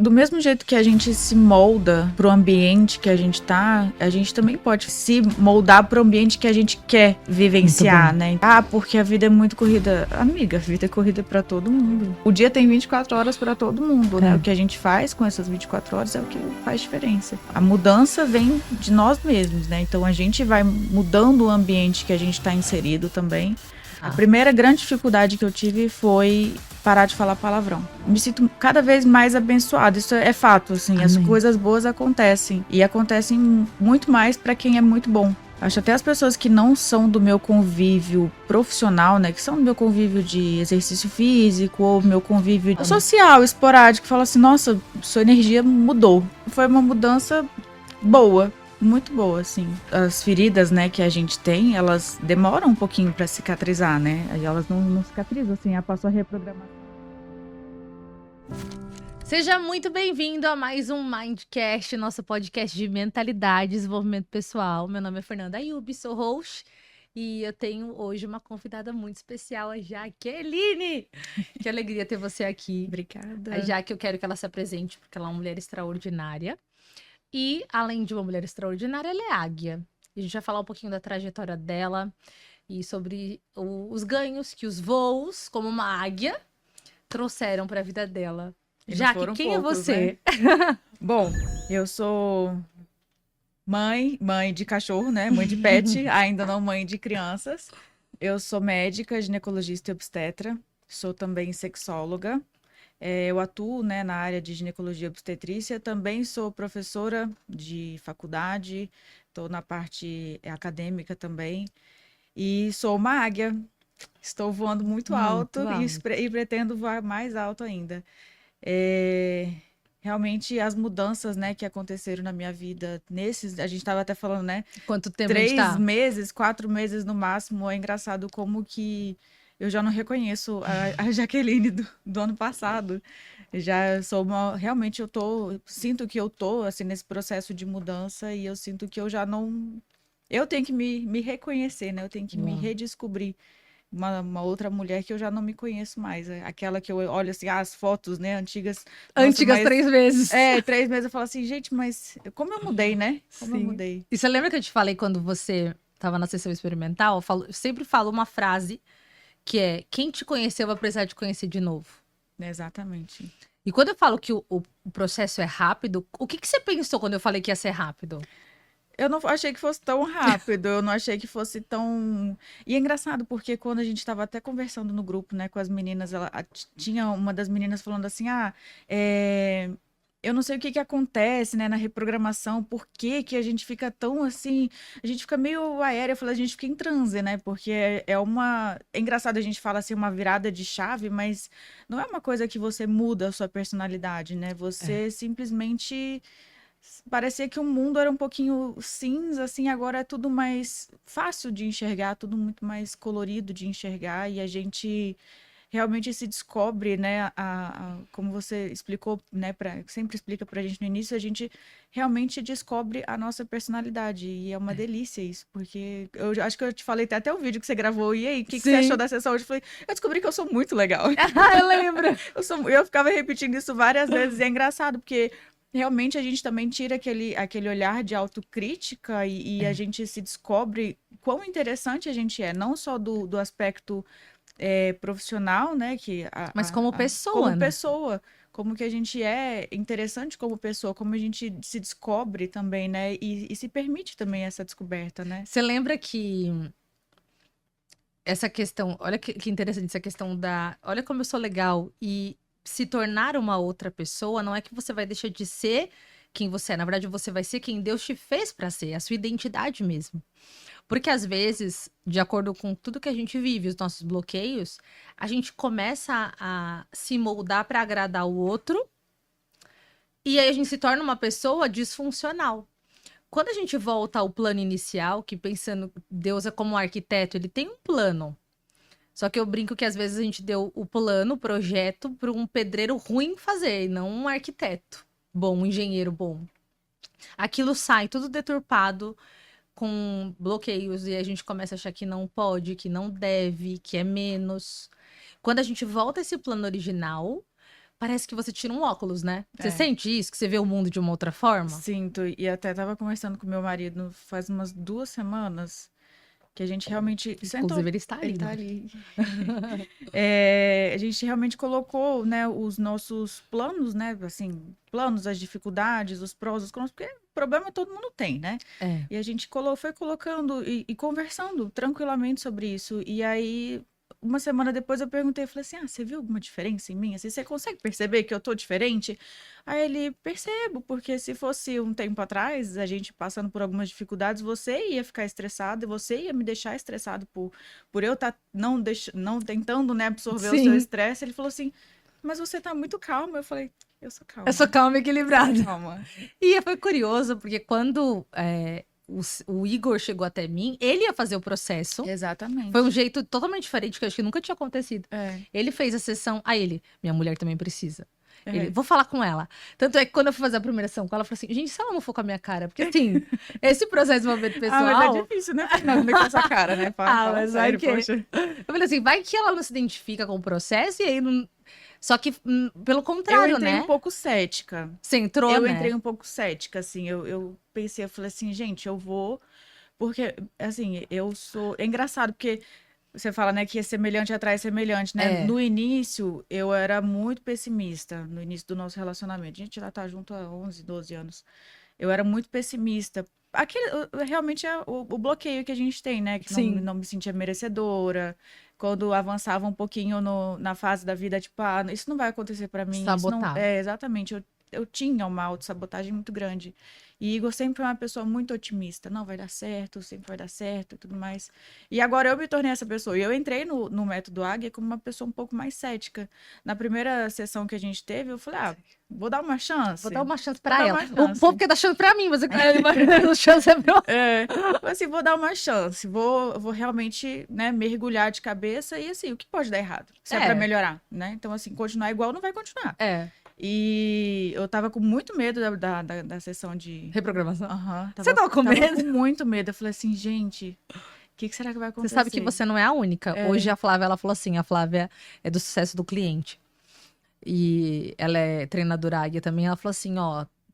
Do mesmo jeito que a gente se molda pro ambiente que a gente tá, a gente também pode se moldar pro ambiente que a gente quer vivenciar, né? Ah, porque a vida é muito corrida. Amiga, a vida é corrida pra todo mundo. O dia tem 24 horas pra todo mundo, né? O que a gente faz com essas 24 horas é o que faz diferença. A mudança vem de nós mesmos, né? Então a gente vai mudando o ambiente que a gente tá inserido também. A primeira grande dificuldade que eu tive foi parar de falar palavrão. Me sinto cada vez mais abençoada. Isso é fato, assim. Amém. As coisas boas acontecem. E acontecem muito mais para quem é muito bom. Acho até as pessoas que não são do meu convívio profissional, né? Que são do meu convívio de exercício físico ou meu convívio social, esporádico. Falam assim, nossa, sua energia mudou. Foi uma mudança boa. Muito boa, assim. As feridas, né, que a gente tem, elas demoram um pouquinho pra cicatrizar, né? Elas não cicatrizam, assim, passou a reprogramação. Seja muito bem-vindo a mais um Mindcast, nosso podcast de mentalidade e desenvolvimento pessoal. Meu nome é Fernanda Ayub, sou host e eu tenho hoje uma convidada muito especial, a Jaqueline. Que alegria ter você aqui. Obrigada. A Jaque, eu quero que ela se apresente, porque ela é uma mulher extraordinária. E, além de uma mulher extraordinária, ela é águia. E a gente vai falar um pouquinho da trajetória dela e sobre os ganhos que os voos, como uma águia, trouxeram para a vida dela. Jaque, quem poucos, é você? Né? Bom, eu sou mãe de cachorro, né? Mãe de pet, ainda não mãe de crianças. Eu sou médica, ginecologista e obstetra. Sou também sexóloga. Eu atuo, né, na área de ginecologia e obstetrícia, também sou professora de faculdade, estou na parte acadêmica também, e sou uma águia. Estou voando muito alto. E pretendo voar mais alto ainda. Realmente as mudanças, né, que aconteceram na minha vida, a gente estava até falando, né? Quanto tempo 3 meses, 4 meses no máximo. É engraçado como que eu já não reconheço a Jaqueline do ano passado. Já sou realmente sinto que eu tô assim nesse processo de mudança e eu sinto que eu já não, eu tenho que me reconhecer, né? Eu tenho que me redescobrir uma outra mulher que eu já não me conheço mais. Aquela que eu olho assim, as fotos, né, antigas. Antigas 3 meses. 3 meses eu falo assim, gente, mas como eu mudei, né? Como eu mudei. E você lembra que eu te falei quando você estava na sessão experimental? Eu sempre falo uma frase que é: quem te conheceu vai precisar te conhecer de novo. Exatamente. E quando eu falo que o processo é rápido, o que você pensou quando eu falei que ia ser rápido? Eu não achei que fosse tão rápido, eu não achei que fosse tão... E é engraçado, porque quando a gente estava até conversando no grupo, né, com as meninas, tinha uma das meninas falando assim, eu não sei o que que acontece, né, na reprogramação, por que que a gente fica tão assim, a gente fica meio aérea, eu falei, a gente fica em transe, né, porque é engraçado, a gente fala assim, uma virada de chave, mas não é uma coisa que você muda a sua personalidade, né, você simplesmente... Parecia que o mundo era um pouquinho cinza, assim, agora é tudo mais fácil de enxergar, tudo muito mais colorido de enxergar, e a gente realmente se descobre, né, como você explicou, né, sempre explica pra gente no início, a gente realmente descobre a nossa personalidade, e é uma delícia isso, porque eu acho que eu te falei, tem até um vídeo que você gravou, e aí, o que você achou da sessão hoje? Eu falei, eu descobri que eu sou muito legal. Eu lembro. Eu ficava repetindo isso várias vezes, e é engraçado, porque realmente a gente também tira aquele olhar de autocrítica e a gente se descobre quão interessante a gente é, não só do aspecto profissional, né? Mas como pessoa, como né? pessoa, como que a gente é interessante como pessoa, como a gente se descobre também, né? E se permite também essa descoberta, né? Você lembra que essa questão, olha que interessante essa questão olha como eu sou legal e se tornar uma outra pessoa não é que você vai deixar de ser quem você é, na verdade você vai ser quem Deus te fez para ser, a sua identidade mesmo. Porque às vezes, de acordo com tudo que a gente vive, os nossos bloqueios, a gente começa a se moldar para agradar o outro e aí a gente se torna uma pessoa disfuncional. Quando a gente volta ao plano inicial, que pensando Deus é como um arquiteto, ele tem um plano. Só que eu brinco que às vezes a gente deu o plano, o projeto, para um pedreiro ruim fazer, e não um arquiteto bom, um engenheiro bom. Aquilo sai tudo deturpado, com bloqueios, e a gente começa a achar que não pode, que não deve, que é menos. Quando a gente volta a esse plano original, parece que você tira um óculos, né? Você É. sente isso? Que você vê o mundo de uma outra forma? Sinto, e até tava conversando com meu marido faz umas 2 semanas, que a gente realmente sentou. Inclusive, ele está ali. Ele tá né? ali. A gente realmente colocou, né, os nossos planos, né, assim, planos, as dificuldades, os prós, os contras, porque problema todo mundo tem, né? É. E a gente foi colocando e conversando tranquilamente sobre isso. E aí, uma semana depois, eu perguntei, falei assim, você viu alguma diferença em mim? Assim, você consegue perceber que eu tô diferente? Aí ele, percebo, porque se fosse um tempo atrás, a gente passando por algumas dificuldades, você ia ficar estressado e você ia me deixar estressado por eu estar não tentando, né, absorver o seu Sim. estresse. Ele falou assim, mas você tá muito calma. Eu falei, eu sou calma. Eu sou calma e equilibrada. Calma. E foi curioso, porque quando o Igor chegou até mim, ele ia fazer o processo. Exatamente. Foi um jeito totalmente diferente, que eu acho que nunca tinha acontecido. É. Ele fez a sessão, minha mulher também precisa. É. Ele, vou falar com ela. Tanto é que quando eu fui fazer a primeira sessão com ela, eu falei assim, gente, se ela não for com a minha cara, porque assim, esse processo de desenvolvimento pessoal... mas é difícil, né? Não, com essa cara, né? Fala mas sério, vai que... poxa. Eu falei assim, vai que ela não se identifica com o processo e aí não... Só que, pelo contrário, Eu entrei né? um pouco cética. Você entrou, Eu né? entrei um pouco cética, assim. Eu pensei, eu falei assim, gente, eu vou... Porque, assim, eu sou... É engraçado, porque você fala, né, que é semelhante atrai semelhante, né? É. No início, eu era muito pessimista, no início do nosso relacionamento. A gente já tá junto há 11, 12 anos. Eu era muito pessimista. Realmente é o bloqueio que a gente tem, né? Que Sim. não me sentia merecedora. Quando avançava um pouquinho na fase da vida, tipo, isso não vai acontecer pra mim. Isso não... Sabotar. Exatamente. Eu tinha uma autossabotagem muito grande. E Igor sempre foi uma pessoa muito otimista. Não, vai dar certo, sempre vai dar certo e tudo mais. E agora eu me tornei essa pessoa. E eu entrei no método Águia como uma pessoa um pouco mais cética. Na primeira sessão que a gente teve, eu falei, vou dar uma chance. Vou dar uma chance Vou pra dar ela. uma chance. O povo quer dar chance pra mim, mas eu quero a chance é pra... Assim, vou dar uma chance. Vou realmente, né, mergulhar de cabeça. E assim, o que pode dar errado? Se é pra melhorar, né? Então, assim, continuar igual não vai continuar. E eu tava com muito medo da sessão de... Reprogramação? Você tava com medo? Tava com muito medo. Eu falei assim, gente, o que será que vai acontecer? Você sabe que você não é a única. Hoje a Flávia, ela falou assim, a Flávia é do sucesso do cliente. E ela é treinadora águia também. Ela falou assim,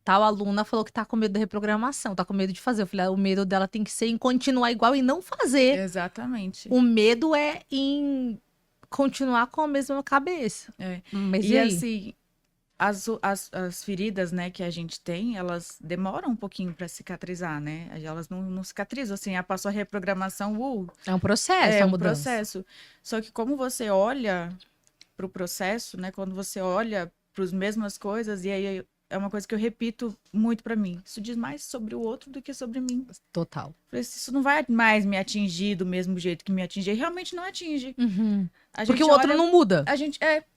tal aluna falou que tá com medo da reprogramação, tá com medo de fazer. Eu falei, o medo dela tem que ser em continuar igual e não fazer. Exatamente. O medo é em continuar com a mesma cabeça. Mas e aí? Assim... As feridas, né, que a gente tem, elas demoram um pouquinho para cicatrizar, né? Elas não cicatrizam, assim, passou a reprogramação, é um processo, é a um mudança. processo. Só que como você olha para o processo, né, quando você olha para as mesmas coisas, e aí é uma coisa que eu repito muito para mim, isso diz mais sobre o outro do que sobre mim. Total. Isso não vai mais me atingir do mesmo jeito que me atinge, realmente não atinge. Porque o outro não muda.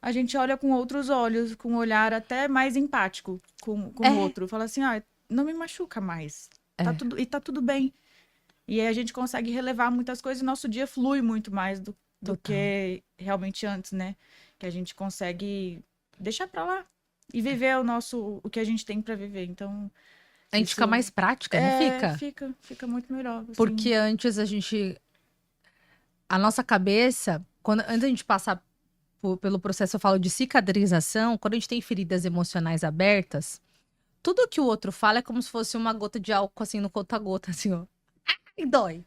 A gente olha com outros olhos, com um olhar até mais empático com o outro. Fala assim, não me machuca mais. Tá tudo bem. E aí a gente consegue relevar muitas coisas e nosso dia flui muito mais do que realmente antes, né? Que a gente consegue deixar pra lá e viver o que a gente tem pra viver. Então... A gente fica mais prática, não fica? Fica muito melhor. Assim. Porque antes a nossa cabeça, antes da gente passar pelo processo, eu falo de cicatrização, quando a gente tem feridas emocionais abertas, tudo que o outro fala é como se fosse uma gota de álcool, assim, no gota-gota, assim, ó. E dói.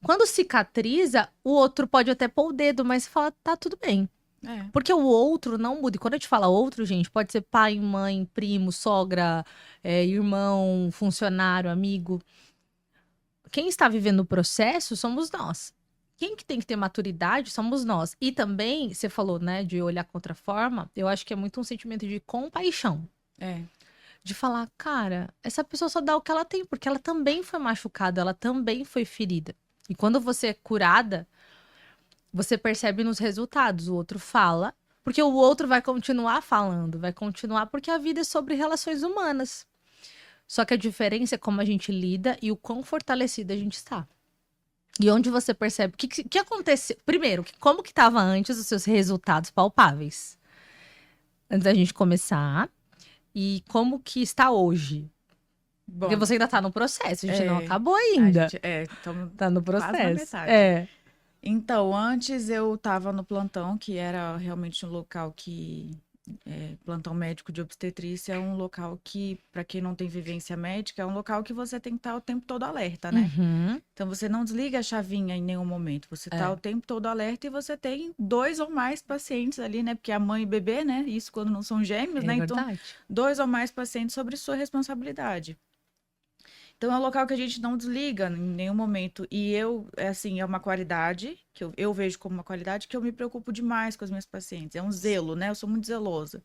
Quando cicatriza, o outro pode até pôr o dedo, mas fala, tá tudo bem. Porque o outro não muda. E quando a gente fala outro, gente, pode ser pai, mãe, primo, sogra, irmão, funcionário, amigo. Quem está vivendo o processo somos nós. Quem que tem que ter maturidade somos nós. E também, você falou, né, de olhar com outra forma, eu acho que é muito um sentimento de compaixão. De falar, cara, essa pessoa só dá o que ela tem, porque ela também foi machucada, ela também foi ferida. E quando você é curada, você percebe nos resultados. O outro fala, porque o outro vai continuar falando, vai continuar, porque a vida é sobre relações humanas. Só que a diferença é como a gente lida e o quão fortalecida a gente está. E onde você percebe o que aconteceu. Primeiro, como que estava antes os seus resultados palpáveis? Antes da gente começar. E como que está hoje? Bom, porque você ainda está no processo, a gente não acabou ainda. Tá no processo. Quase na metade. Então, antes eu estava no plantão, que era realmente um local que Plantão médico de obstetrícia é um local que, para quem não tem vivência médica, é um local que você tem que estar o tempo todo alerta, né? Uhum. Então você não desliga a chavinha em nenhum momento, você É. está o tempo todo alerta e você tem 2 ou mais pacientes ali, né? Porque a mãe e bebê, né? Isso quando não são gêmeos, É né? Então, verdade. 2 ou mais pacientes sobre sua responsabilidade. Então é um local que a gente não desliga em nenhum momento. E é uma qualidade, que eu vejo como uma qualidade, que eu me preocupo demais com as minhas pacientes. É um zelo, né? Eu sou muito zelosa.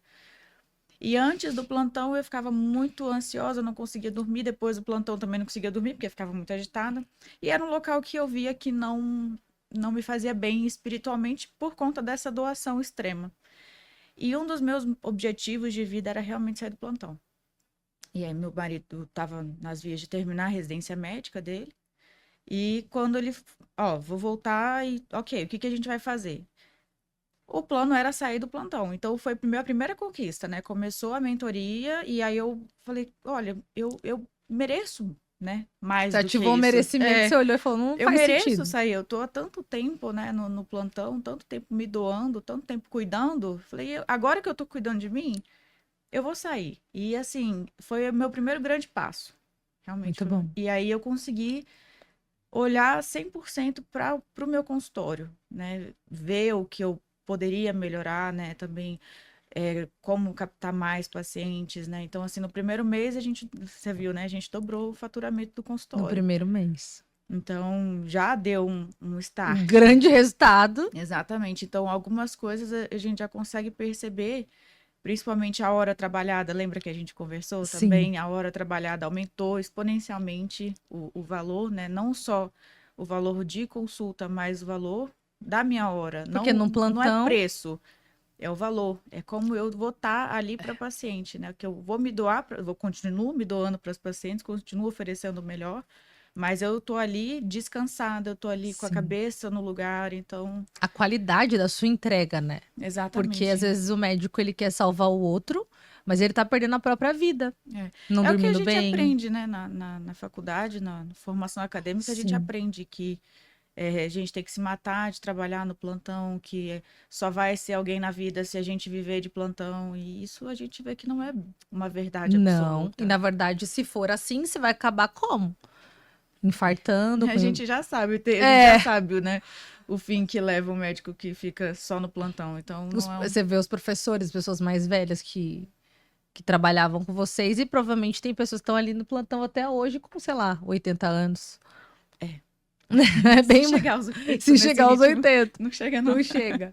E antes do plantão eu ficava muito ansiosa, não conseguia dormir. Depois do plantão também não conseguia dormir, porque eu ficava muito agitada. E era um local que eu via que não me fazia bem espiritualmente por conta dessa doação extrema. E um dos meus objetivos de vida era realmente sair do plantão. E aí meu marido estava nas vias de terminar a residência médica dele. E quando ele, vou voltar e, ok, o que que a gente vai fazer? O plano era sair do plantão. Então foi a minha primeira conquista, né? Começou a mentoria e aí eu falei, olha, eu mereço, né? Mais Você do que ativou o isso. merecimento, você olhou e falou, não Eu faz mereço sentido. sair. Eu tô há tanto tempo, né, no plantão, tanto tempo me doando, tanto tempo cuidando. Falei, agora que eu tô cuidando de mim, eu vou sair. E assim, foi o meu primeiro grande passo. Realmente Muito foi. bom. E aí eu consegui olhar 100% para o meu consultório, né? Ver o que eu poderia melhorar, né? Também como captar mais pacientes, né? Então, assim, no primeiro mês você viu, né? A gente dobrou o faturamento do No consultório. primeiro mês. Então, já deu um Um start. grande resultado. Exatamente. Então, algumas coisas a gente já consegue perceber, principalmente a hora trabalhada. Lembra que a gente conversou Sim. também? A hora trabalhada aumentou exponencialmente o valor, né? Não só o valor de consulta, mas o valor da minha hora. Porque num Não é plantão, preço, é o valor. É como eu vou estar ali para paciente, né? Que eu vou me doar, continuo me doando para os pacientes, continuo oferecendo o melhor. Mas eu tô ali descansada, eu tô ali com a sim, cabeça no lugar, então, a qualidade da sua entrega, né? Porque às exatamente. vezes o médico ele quer salvar o outro, mas ele tá perdendo a própria vida, não É o que a dormindo gente bem. aprende, né, na faculdade, na formação acadêmica, a gente Sim. aprende que a gente tem que se matar de trabalhar no plantão, que só vai ser alguém na vida se a gente viver de plantão, e isso a gente vê que não é uma verdade Não. E absoluta. na verdade, se for assim, você vai acabar como? Infartando. A gente já sabe, a gente já É. sabe, né, o fim que leva o médico que fica só no plantão, então não é Você vê os professores, pessoas mais velhas que trabalhavam com vocês, e provavelmente tem pessoas que estão ali no plantão até hoje com, sei lá, 80 anos. É. É Se bem. chegar aos 80 Se nesse chegar aos ritmo, 80. não chega não. Não chega.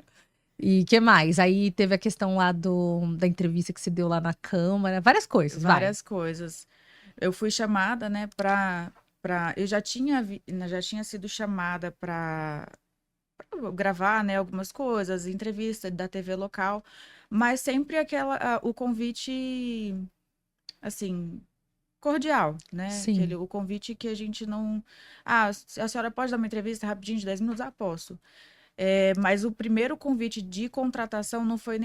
E que mais? Aí teve a questão lá da entrevista que se deu lá na Câmara, várias coisas, vai. Várias coisas. Eu fui chamada, né, eu já tinha sido chamada para gravar, né, algumas coisas, entrevista da TV local, mas sempre o convite, assim, cordial, né? Sim. O convite que a gente não. Ah, a senhora pode dar uma entrevista rapidinho de 10 minutos? Ah, posso. Mas o primeiro convite de contratação não foi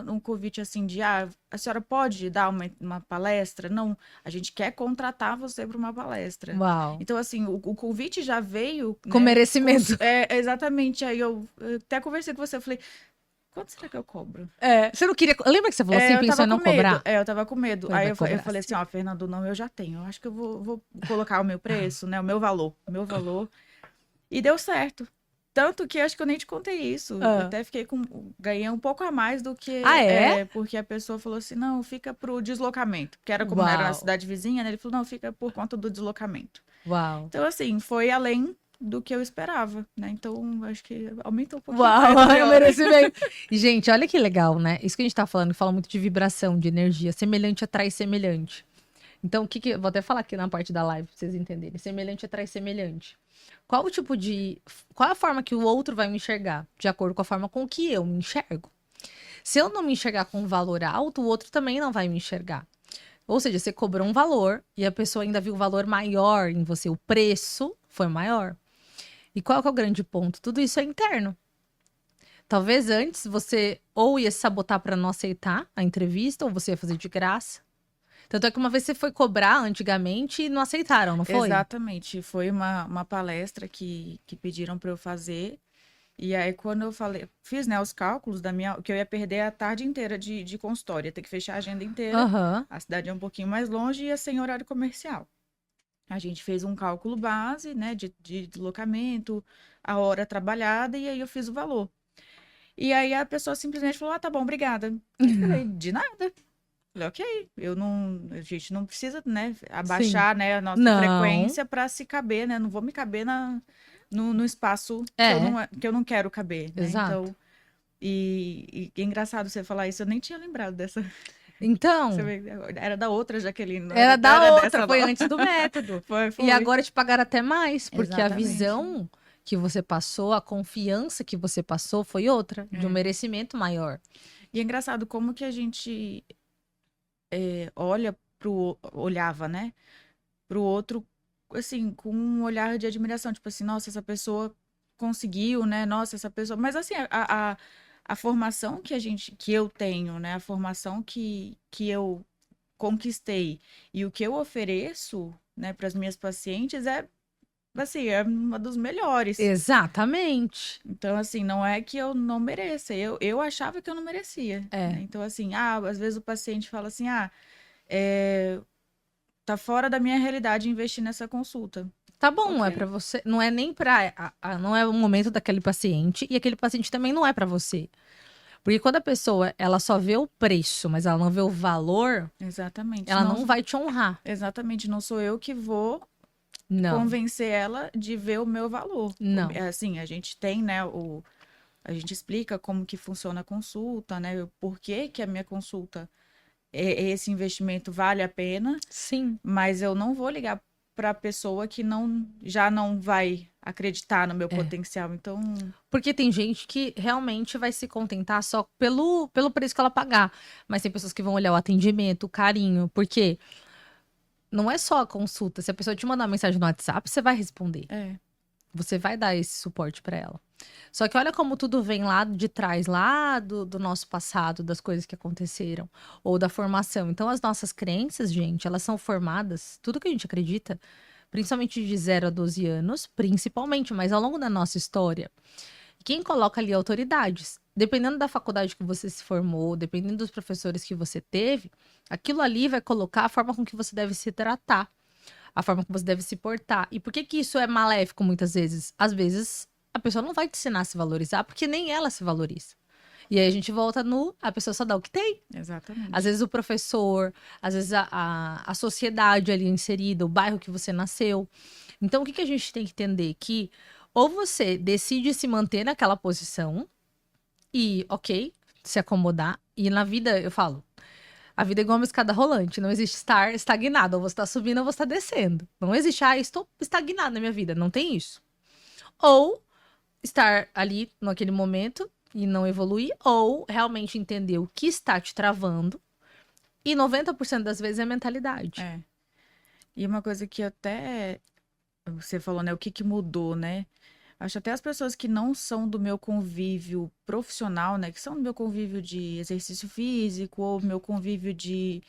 um convite assim de, a senhora pode dar uma palestra? Não, a gente quer contratar você para uma palestra. Uau. Então, assim, o convite já veio, Com né? merecimento. Exatamente. Aí eu até conversei com você, eu falei, quanto será que eu cobro? Você não queria. Lembra que você falou assim, Eu pensou tava em não com medo. cobrar? Eu tava com medo. Falei, Aí vai eu cobrar, falei assim, sim. Fernando, não, eu já tenho. Eu acho que eu vou colocar o meu preço, né? O meu valor. O meu valor. E deu certo. Tanto que acho que eu nem te contei isso. Eu Ah. até ganhei um pouco a mais do que. Ah, é? Porque a pessoa falou assim: não, fica pro deslocamento. Que era como era na Uau. cidade vizinha, né? Ele falou: não, fica por conta do deslocamento. Uau. Então, assim, foi além do que eu esperava, né? Então, acho que aumentou um pouquinho Uau, mais a minha eu hora. mereci bem. E, gente, olha que legal, né? Isso que a gente tá falando, fala muito de vibração, de energia. Semelhante atrai semelhante. Então, vou até falar aqui na parte da live pra vocês entenderem. Semelhante atrai semelhante. Qual é a forma que o outro vai me enxergar? De acordo com a forma com que eu me enxergo. Se eu não me enxergar com um valor alto, o outro também não vai me enxergar. Ou seja, você cobrou um valor e a pessoa ainda viu o valor maior em você. O preço foi maior. E qual que é o grande ponto? Tudo isso é interno. Talvez antes você ou ia se sabotar para não aceitar a entrevista, ou você ia fazer de graça. Tanto é que uma vez você foi cobrar antigamente e não aceitaram, não foi? Exatamente. Foi uma palestra que pediram para eu fazer. E aí, quando eu fiz, né, os cálculos que eu ia perder a tarde inteira de consultório, ia ter que fechar a agenda inteira. Aham. A cidade é um pouquinho mais longe e ia sem horário comercial. A gente fez um cálculo base, né, de deslocamento, a hora trabalhada, e aí eu fiz o valor. E aí a pessoa simplesmente falou, ah, tá bom, obrigada. Eu falei, de nada. Falei, ok, a gente não precisa, né, Sim. abaixar, né, a nossa Não. frequência para se caber, né? Não vou me caber no espaço É, que eu não quero caber, né? exato. Então, e é engraçado você falar isso, eu nem tinha lembrado dessa. Você Então, vê, era da outra Jaqueline, era não da era outra, dessa, foi não. antes do método. Foi, E foi. agora te pagaram até mais, porque a Exatamente. visão que você passou, a confiança que você passou foi outra, de um É. merecimento maior. E é engraçado como que a gente olhava, né, pro outro, assim, com um olhar de admiração, tipo assim, nossa, essa pessoa conseguiu, né, nossa, essa pessoa, mas assim, a formação que eu tenho, né, a formação que eu conquistei e o que eu ofereço, né, para as minhas pacientes assim, é uma dos melhores. Exatamente. Então, assim, não é que eu não mereça, eu achava que eu não merecia, É. né? Então, assim, às vezes o paciente fala assim, é, tá fora da minha realidade investir nessa consulta. Tá bom, é pra Ok, você. Não é nem pra. Não é o momento daquele paciente. E aquele paciente também não é pra você. Porque quando a pessoa ela só vê o preço, mas ela não vê o valor, exatamente. ela Não, não vai te honrar. exatamente, não sou eu que vou Não, convencer ela de ver o meu valor. não. Assim, a gente tem, né, a gente explica como que funciona a consulta, né, o porquê que a minha consulta, esse investimento vale a pena, Sim. mas eu não vou ligar para a pessoa que já não vai acreditar no meu É. potencial. Então, Porque tem gente que realmente vai se contentar só pelo preço que ela pagar. Mas tem pessoas que vão olhar o atendimento, o carinho. Porque não é só a consulta. Se a pessoa te mandar uma mensagem no WhatsApp, você vai responder. é, Você vai dar esse suporte pra ela. Só que olha como tudo vem lá de trás, lá do nosso passado, das coisas que aconteceram, ou da formação. Então, as nossas crenças, gente, elas são formadas, tudo que a gente acredita, principalmente de 0 a 12 anos, principalmente, mas ao longo da nossa história. Quem coloca ali autoridades? Dependendo da faculdade que você se formou, dependendo dos professores que você teve, aquilo ali vai colocar a forma com que você deve se tratar, a forma como você deve se portar. E por que que isso é maléfico muitas vezes? Às vezes a pessoa não vai te ensinar a se valorizar porque nem ela se valoriza. E aí a gente volta no, a pessoa só dá o que tem. Às exatamente. vezes o professor, às vezes a sociedade ali inserida, o bairro que você nasceu. Então o que que a gente tem que entender? Que ou você decide se manter naquela posição e, ok, se acomodar. E na vida, eu falo, a vida é igual uma escada rolante, não existe estar estagnado, ou você está subindo ou você está descendo. Não existe, estou estagnado na minha vida, não tem isso. Ou estar ali naquele momento e não evoluir, ou realmente entender o que está te travando. E 90% das vezes é mentalidade. É. E uma coisa que até você falou, né, o que que mudou, né? Acho até as pessoas que não são do meu convívio profissional, né, que são do meu convívio de exercício físico ou meu convívio de,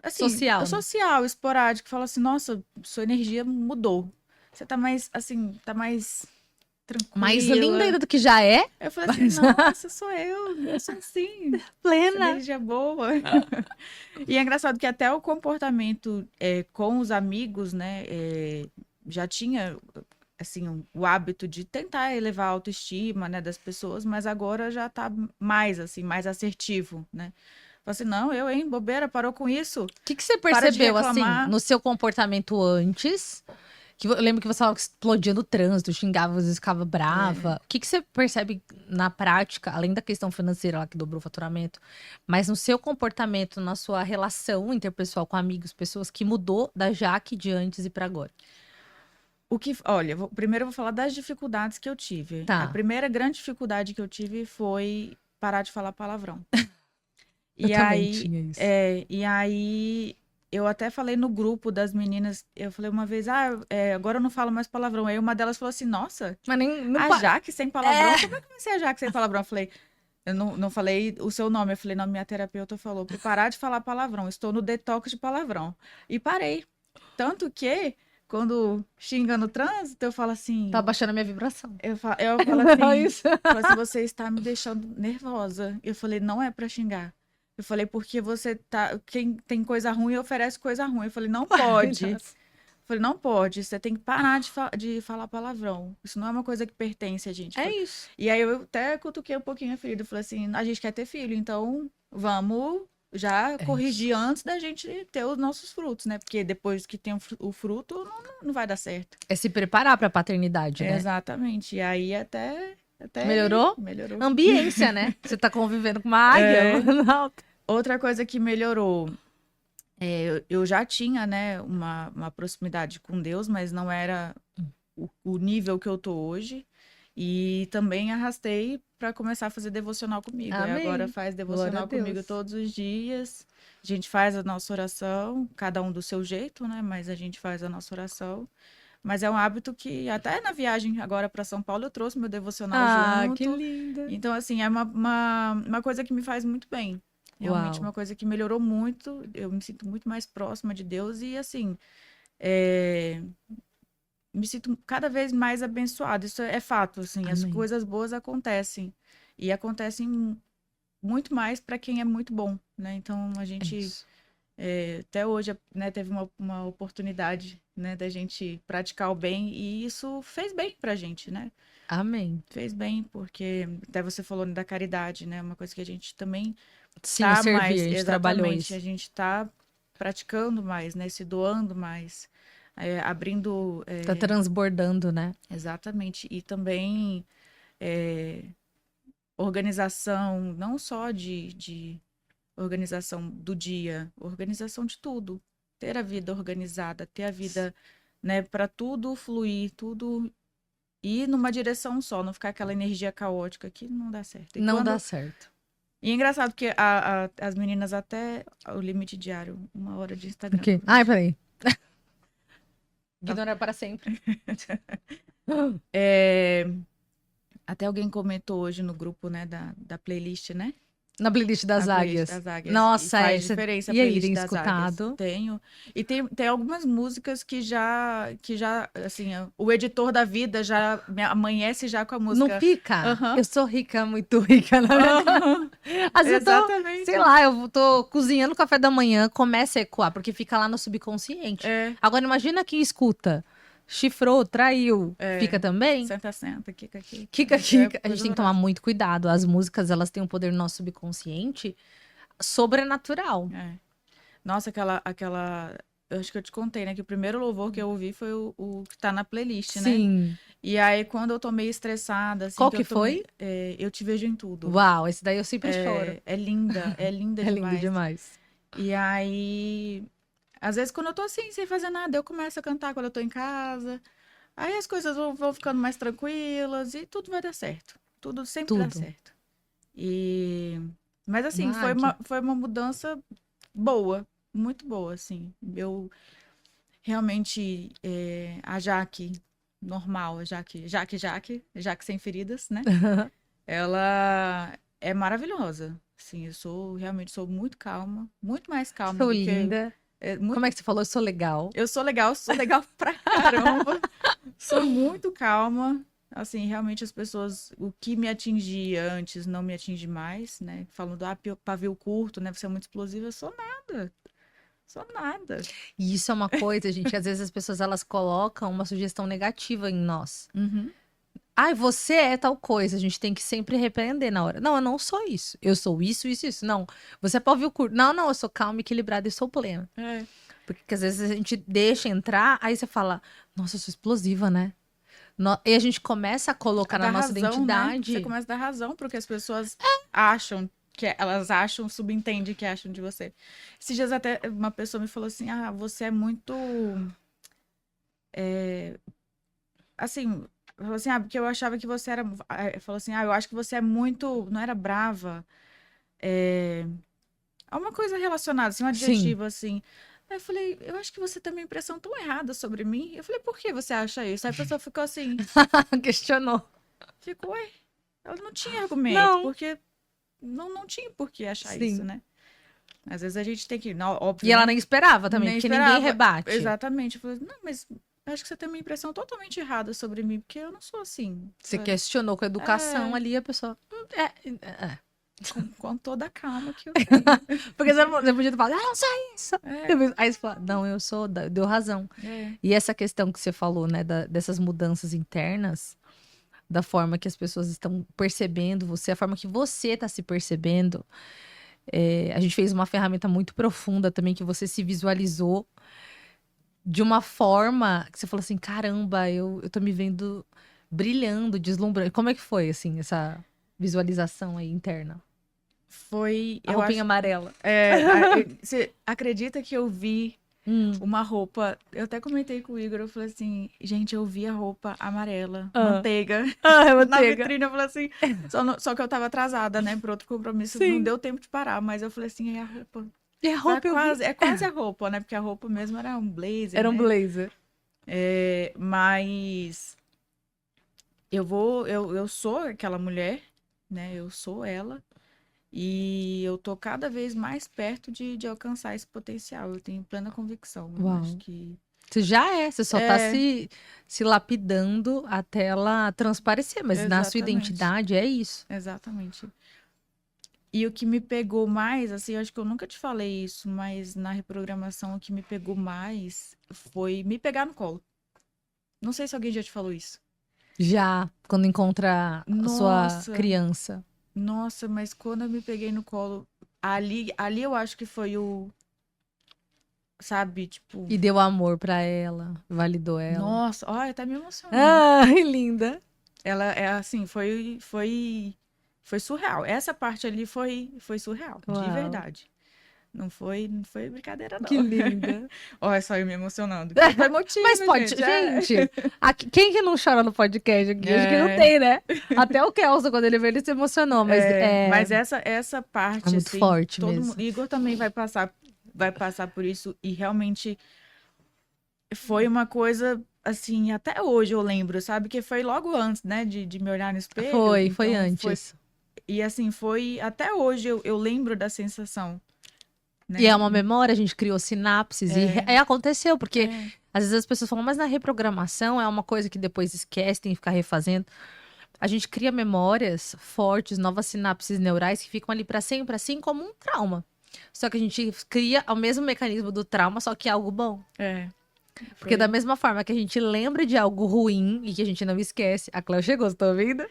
assim, Social, né? social, esporádico, fala assim, nossa, sua energia mudou. Você tá mais, assim, tá mais Mais linda tranquila. ainda do que já é, Eu falei assim, mas nossa, sou eu sou assim, essa plena. energia boa. E é engraçado que até o comportamento com os amigos, né, já tinha, assim, o hábito de tentar elevar a autoestima, né, das pessoas, mas agora já tá mais, assim, mais assertivo, né. Fala assim, não, hein, bobeira, parou com isso, O que que você para de percebeu, assim, reclamar. no seu comportamento antes? Que eu lembro que você falava que explodia no trânsito, xingava, às vezes ficava É, brava. O que que você percebe na prática, além da questão financeira lá que dobrou o faturamento, mas no seu comportamento, na sua relação interpessoal com amigos, pessoas que mudou da Jaque de antes e pra agora? olha, primeiro eu vou falar das dificuldades que eu tive. A Tá, primeira grande dificuldade que eu tive foi parar de falar palavrão. eu E também aí, tinha isso. eu até falei no grupo das meninas, eu falei uma vez, agora eu não falo mais palavrão. Aí uma delas falou assim, nossa, Mas nem. Não, a Jaque sem palavrão? é. Como é que vai ser a Jaque sem palavrão? Eu falei, eu não falei o seu nome, eu falei, não, minha terapeuta falou para parar de falar palavrão, estou no detox de palavrão. E parei. Tanto que quando xinga no trânsito, eu falo assim... Tá baixando a minha vibração. Eu falo assim, Isso. você está me deixando nervosa. Eu falei, não é pra xingar. Eu falei, porque você tá... Quem tem coisa ruim, oferece coisa ruim. Eu falei, não pode. Eu falei, não pode. Você tem que parar de falar palavrão. Isso não é uma coisa que pertence a gente. É isso. E aí eu até cutuquei um pouquinho a ferida. Eu falei assim, a gente quer ter filho, então vamos já corrigir antes da gente ter os nossos frutos, né? Porque depois que tem o fruto, não vai dar certo. É se preparar pra paternidade, né? Exatamente. E aí até Melhorou? Melhorou. Ambiência, né? Você tá convivendo com uma águia. Não. Outra coisa que melhorou, eu já tinha, né, uma proximidade com Deus, mas não era o nível que eu tô hoje. E também arrastei para começar a fazer devocional comigo. E Amém. agora faz devocional comigo todos os dias. A gente faz a nossa oração, cada um do seu jeito, né? Mas a gente faz a nossa oração. Mas é um hábito que até na viagem agora para São Paulo eu trouxe meu devocional junto. Que linda. Então, assim, é uma coisa que me faz muito bem. Realmente uma coisa que melhorou muito. Eu me sinto muito mais próxima de Deus e, assim, me sinto cada vez mais abençoada. Isso é fato, assim. Amém. As coisas boas acontecem. E acontecem muito mais para quem é muito bom, né? Então, a gente... até hoje, né, teve uma oportunidade, né, da gente praticar o bem e isso fez bem pra gente, né? Amém. Fez bem, porque até você falou da caridade, né? Uma coisa que a gente também Sim, servir, a gente trabalhou isso. A gente tá praticando mais, né? Se doando mais, abrindo... Tá transbordando, né? Exatamente. E também organização, não só de organização do dia, organização de tudo. Ter a vida organizada, ter a vida, né, para tudo fluir, tudo ir numa direção só, não ficar aquela energia caótica que não dá certo. Não dá certo. E é engraçado que as meninas até o limite diário, 1 hora de Instagram. O quê? Ai, peraí. Ignorar para sempre. Até alguém comentou hoje no grupo, né, da playlist, né? Na playlist das águias. Nossa, faz diferença a e aí, playlist tem das escutado? águias. Tenho. E tem algumas músicas que já, assim, o editor da vida já amanhece já com a música. Não fica? Eu sou rica, muito rica, na verdade. Às vezes Exatamente. Sei lá, eu tô cozinhando café da manhã, começa a ecoar, porque fica lá no subconsciente. Agora, imagina quem escuta. Chifrou, traiu, fica também? Senta, kika. Kika. A gente tem que tomar muito cuidado. As músicas, elas têm um poder no nosso subconsciente sobrenatural. Nossa, aquela... Eu acho que eu te contei, né? Que o primeiro louvor que eu ouvi foi o que tá na playlist, né? Sim. E aí, quando eu tô meio estressada... Assim, qual que foi? Eu Te Vejo em Tudo. Uau, esse daí eu sempre choro. É linda demais. É lindo demais. E aí... Às vezes, quando eu tô assim, sem fazer nada, eu começo a cantar quando eu tô em casa. Aí as coisas vão ficando mais tranquilas e tudo vai dar certo. Tudo sempre dá certo. Mas assim, foi uma mudança boa, muito boa, assim. Eu realmente, a Jaque normal, a Jaque sem feridas, né? Ela é maravilhosa. Assim, realmente sou muito calma, muito mais calma Sou do linda. Como é que você falou? Eu sou legal. Eu sou legal pra caramba. Sou muito calma. Assim, realmente as pessoas, o que me atingia antes não me atinge mais, né? Falando, pavio curto, né? Você é muito explosiva. Eu sou nada. Sou nada. E isso é uma coisa, gente, às vezes as pessoas, elas colocam uma sugestão negativa em nós. Ai, você é tal coisa, a gente tem que sempre repreender na hora. Não, eu não sou isso. Eu sou isso. Não, você é pavio curto. Não, eu sou calma, equilibrada e sou plena. Porque às vezes a gente deixa entrar, aí você fala, nossa, eu sou explosiva, né? E a gente começa a colocar na nossa identidade. Né? Você começa a dar razão pro que as pessoas acham, elas acham, subentendem que acham de você. Esses dias até uma pessoa me falou assim, você é muito... assim... Falou assim, porque eu achava que você era... Falou assim, eu acho que você é muito... Não era brava. É uma coisa relacionada, assim, um adjetivo, assim. Aí eu falei, eu acho que você tem uma impressão tão errada sobre mim. Eu falei, por que você acha isso? Aí a pessoa ficou assim... Questionou. Ficou, ela não tinha argumento, porque não tinha por que achar isso, né? Às vezes a gente tem que... Óbvio, e ela nem esperava também, porque ninguém rebate. Exatamente. Eu falei, não, mas... acho que você tem uma impressão totalmente errada sobre mim, porque eu não sou assim. Você questionou com a educação É, ali, a pessoa. É. com toda a calma que eu tenho. Porque você podia falar, não sou isso. É, Aí você fala, não, eu sou, deu razão. é, E essa questão que você falou, né, dessas mudanças internas, da forma que as pessoas estão percebendo você, a forma que você está se percebendo. A gente fez uma ferramenta muito profunda também, que você se visualizou de uma forma que você falou assim: caramba, eu tô me vendo brilhando, deslumbrando. Como é que foi, assim, essa visualização aí interna? foi, A eu roupinha acho, amarela. você acredita que eu vi Hum. uma roupa, eu até comentei com o Igor, eu falei assim, gente, eu vi a roupa amarela, Ah. manteiga, Ah, é na manteiga. vitrine, eu falei assim, só que eu tava atrasada, né, por outro compromisso, não Sim. deu tempo de parar, mas eu falei assim, é a roupa. E a roupa eu vi. É quase a roupa, né, porque a roupa mesmo era um blazer, Era um né, blazer. mas eu sou aquela mulher, né, eu sou ela, e eu tô cada vez mais perto de alcançar esse potencial. Eu tenho plena convicção. Eu acho Uau. que. Você já é, você só tá É, se lapidando até ela transparecer, mas na sua exatamente. identidade é isso. Exatamente. E o que me pegou mais, assim, eu acho que eu nunca te falei isso, mas na reprogramação o que me pegou mais foi me pegar no colo. Não sei se alguém já te falou isso. Já, quando encontra a sua Nossa, criança. nossa, mas quando eu me peguei no colo, ali eu acho que foi o, sabe, tipo, E deu amor pra ela, validou ela. nossa, olha, tá me emocionando. Ai, linda. Ela é assim, foi surreal. Essa parte ali foi surreal, de Uau, verdade. Não foi brincadeira, não. que linda. Olha só eu me emocionando. Que eu tô Mas emotiva, pode, gente. gente, quem que não chora no podcast aqui? Acho que não É, tem, né? Até o Kelso, quando ele veio, ele se emocionou, mas mas essa é parte, muito assim, forte todo mundo. mesmo. Igor também vai passar por isso, e realmente foi uma coisa. Assim, até hoje eu lembro, sabe? Que foi logo antes, né, de me olhar no espelho. Foi Então, foi. antes. E assim, foi. Até hoje eu lembro da sensação, E né? é uma memória, a gente criou sinapses e É, aconteceu, porque é, às vezes as pessoas falam, mas na reprogramação é uma coisa que depois esquece, tem que ficar refazendo. A gente cria memórias fortes, novas sinapses neurais que ficam ali para sempre, assim como um trauma. Só que a gente cria o mesmo mecanismo do trauma, só que é algo bom. é. Porque da Foi. mesma forma que a gente lembra de algo ruim e que a gente não esquece, a Cléo chegou, você tá ouvindo?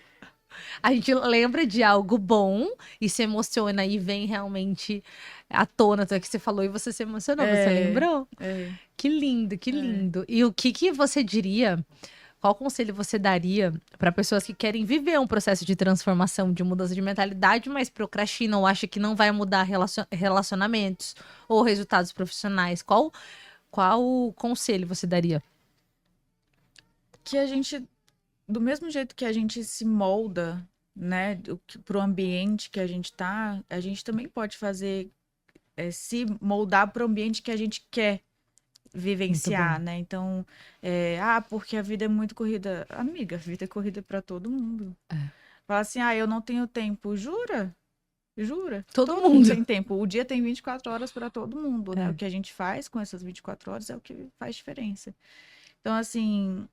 A gente lembra de algo bom e se emociona e vem realmente à tona, até que você falou e você se emocionou, você É, lembrou? é, Que lindo, que é. lindo. E o que que você diria? Qual conselho você daria para pessoas que querem viver um processo de transformação, de mudança de mentalidade, mas procrastinam ou acham que não vai mudar relacionamentos ou resultados profissionais? Qual conselho você daria? Que a gente, do mesmo jeito que a gente se molda, né, pro ambiente que a gente tá, a gente também pode fazer, se moldar pro ambiente que a gente quer Muito bom. vivenciar, né? Então, porque a vida é muito corrida. Amiga, a vida é corrida para todo mundo. É. Fala assim, eu não tenho tempo. Jura? Jura? Todo Todo mundo mundo. tem tempo. O dia tem 24 horas para todo mundo, né? O É. que a gente faz com essas 24 horas é o que faz diferença. Então, assim,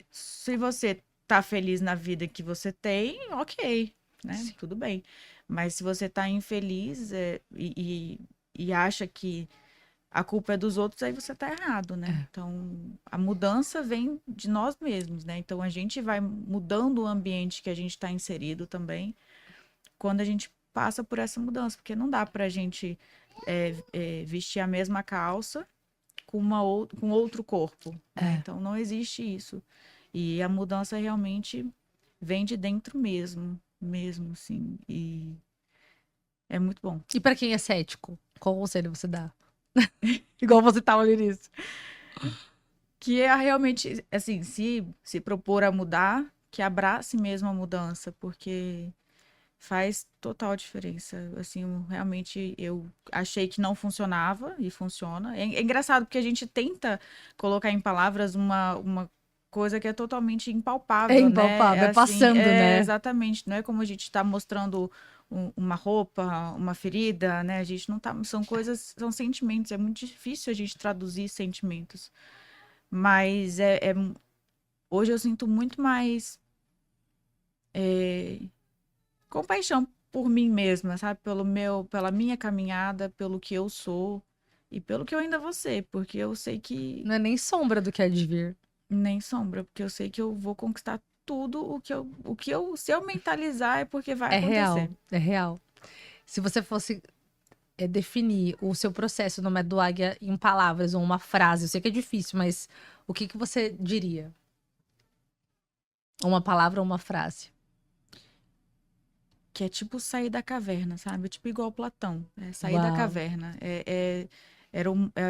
se você tá feliz na vida que você tem, ok, né? Sim. Tudo bem. Mas se você tá infeliz e acha que a culpa é dos outros, aí você tá errado, né? É. Então, a mudança vem de nós mesmos, né? Então, a gente vai mudando o ambiente que a gente está inserido também, quando a gente passa por essa mudança, porque não dá pra gente vestir a mesma calça com com outro corpo, né? É. Então, não existe isso. E a mudança realmente vem de dentro mesmo, mesmo, assim. E é muito bom. E para quem é cético, qual conselho você dá? Igual você tava ali nisso. Que é realmente, assim, se propor a mudar, que abrace mesmo a mudança, porque faz total diferença. Assim, realmente eu achei que não funcionava e funciona. É engraçado porque a gente tenta colocar em palavras uma coisa que é totalmente É impalpável, né? impalpável, é Assim, passando, né? exatamente, não é como a gente está mostrando uma roupa, uma ferida, né? A gente não tá, são coisas, são sentimentos, é muito difícil a gente traduzir sentimentos. Mas hoje eu sinto muito mais compaixão por mim mesma, sabe? Pela minha caminhada, pelo que eu sou e pelo que eu ainda vou ser, porque eu sei que Não é nem sombra do que há de vir. nem sombra, porque eu sei que eu vou conquistar tudo se eu mentalizar é porque vai É acontecer. real, é real. Se você fosse definir o seu processo no Método Águia em palavras ou uma frase, eu sei que é difícil, mas o que que você diria? Uma palavra ou uma frase? Que é tipo sair da caverna, sabe? Tipo igual Platão, sair da Uau. caverna.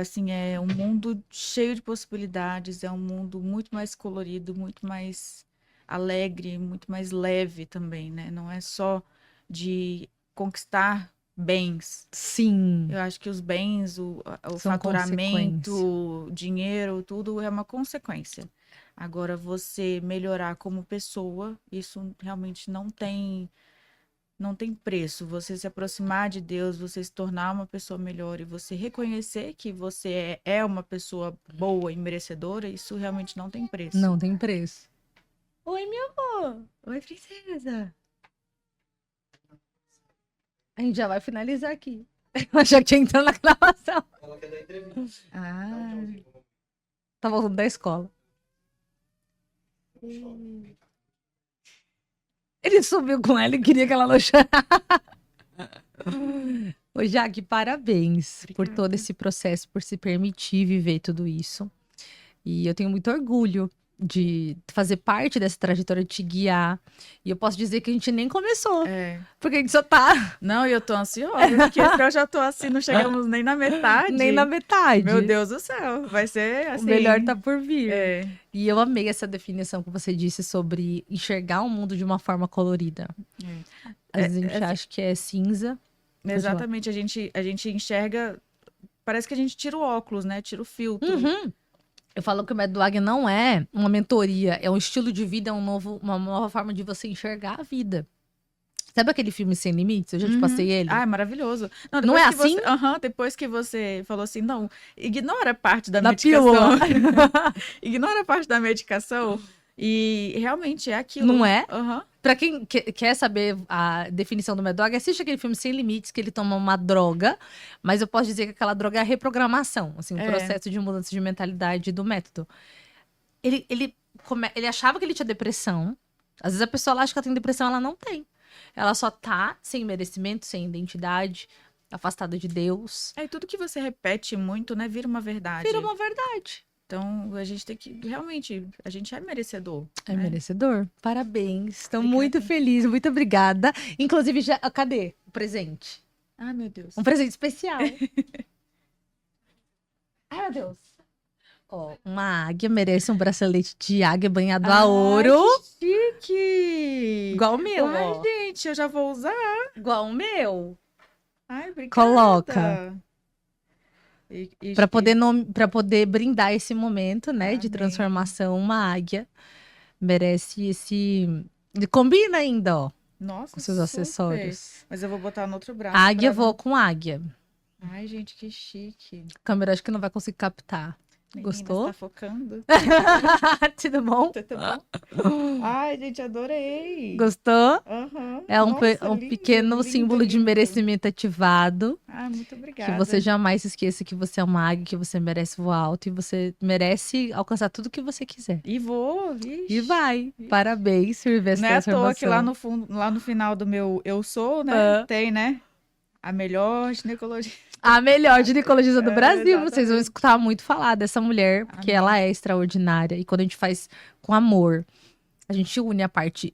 Assim, é um mundo cheio de possibilidades, é um mundo muito mais colorido, muito mais alegre, muito mais leve também, né? Não é só de conquistar bens. Sim, Eu acho que os bens, o são faturamento, consequências. o dinheiro, tudo é uma consequência. Agora, você melhorar como pessoa, isso realmente não tem preço. Você se aproximar de Deus, você se tornar uma pessoa melhor e você reconhecer que você é uma pessoa boa e merecedora, isso realmente não tem preço. Não tem preço. Oi, meu amor. Oi, princesa. A gente já vai finalizar aqui. Eu já tinha entrado na gravação. Ah. Tá voltando da escola. Ele subiu com ela e queria que ela não chorasse. Ô, Jaque, parabéns por todo esse processo, por se permitir viver tudo isso. E eu tenho muito orgulho de fazer parte dessa trajetória, de te guiar. E eu posso dizer que a gente nem começou, porque a gente só tá Não, e eu tô ansiosa, porque eu já tô assim, não chegamos nem na metade. nem na metade. Meu Deus do céu, vai ser assim. O melhor tá por vir. É. E eu amei essa definição que você disse sobre enxergar o mundo de uma forma colorida. Às vezes a gente acha que é cinza. Exatamente, a gente enxerga, parece que a gente tira o óculos, né? Tira o filtro. Uhum. Eu falo que o Método Águia não é uma mentoria, é um estilo de vida, uma nova forma de você enxergar a vida. Sabe aquele filme Sem Limites? Eu já te passei ele. Ah, é maravilhoso. Não é assim? Depois que você falou assim, não, ignora a parte da Da medicação. pílula. Ignora a parte da medicação. E realmente é aquilo. Não é? Aham. Pra quem quer saber a definição do Método Águia, assiste aquele filme Sem Limites, que ele toma uma droga, mas eu posso dizer que aquela droga é a reprogramação, assim, um processo de mudança de mentalidade do método. Ele achava que ele tinha depressão. Às vezes a pessoa acha que ela tem depressão, ela não tem. Ela só tá sem merecimento, sem identidade, afastada de Deus. É tudo que você repete muito, né? Vira uma verdade. Vira uma verdade. Então, a gente tem que, realmente, a gente é merecedor. É né? merecedor. Parabéns. Estou Obrigada. muito feliz, muito obrigada. Inclusive, cadê o presente? Ai, meu Deus. Um presente especial. Ai, meu Deus. Ó, uma águia merece um bracelete de águia banhado a ouro. Que chique! Igual o meu, Ai, ó. gente, eu já vou usar. Igual o meu. Ai, obrigada. Coloca. Para poder... poder brindar esse momento, né, de Amém. transformação, uma águia merece esse. Combina ainda, ó, Nossa, com seus super. acessórios. Mas eu vou botar no outro braço. Águia, pra não- vou com águia. Ai, gente, que chique. A câmera acho que não vai conseguir captar. Menina, Gostou? você tá focando? Tudo bom? Tudo bom? Ai, gente, adorei. Gostou? Aham. É um Nossa, lindo, pequeno lindo, símbolo de lindo. merecimento ativado. Ah, muito obrigada. Que você jamais se esqueça que você é uma águia, que você merece voar alto e você merece alcançar tudo que você quiser. E vou, vixe. E vai. Parabéns por viver essa Não é à transformação. toa que lá no fundo, lá no final do meu Eu Sou, né? Tem, né? A melhor ginecologista. A melhor ginecologista do Brasil. exatamente. Vocês vão escutar muito falar dessa mulher, porque Amém. ela é extraordinária. E quando a gente faz com amor, a gente une a parte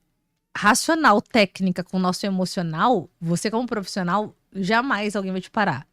racional, técnica com o nosso emocional, você como profissional, jamais alguém vai te parar.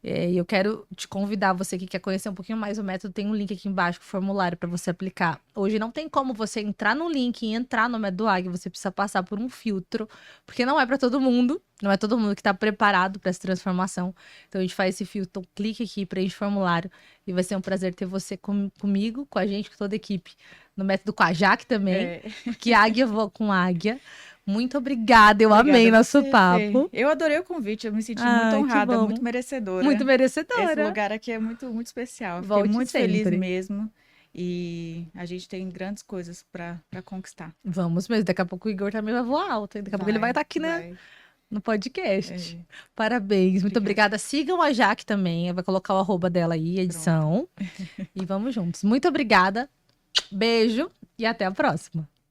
E eu quero te convidar, você que quer conhecer um pouquinho mais o método, tem um link aqui embaixo, o formulário para você aplicar. Hoje não tem como você entrar no link e entrar no método Águia, você precisa passar por um filtro, porque não é para todo mundo, não é todo mundo que está preparado para essa transformação. Então a gente faz esse filtro, clique aqui, preenche o formulário e vai ser um prazer ter você comigo, com a gente, com toda a equipe, no método com a Jaque também, que Águia voa com Águia. Muito obrigada, eu Obrigada amei a nosso você, papo. Fê. Eu adorei o convite, eu me senti Ai, muito que honrada, bom. muito merecedora. Muito merecedora. Esse lugar aqui é muito, muito especial. Fiquei Volte muito feliz sempre. mesmo. E a gente tem grandes coisas pra conquistar. Vamos mesmo. Daqui a pouco o Igor também vai voar alto. Hein? Daqui a pouco ele vai estar aqui, né? Vai. No podcast. É. Parabéns, muito Obrigada. obrigada. Sigam a Jaque também. Eu vou colocar o arroba dela aí, edição. E vamos juntos. Muito obrigada. Beijo e até a próxima.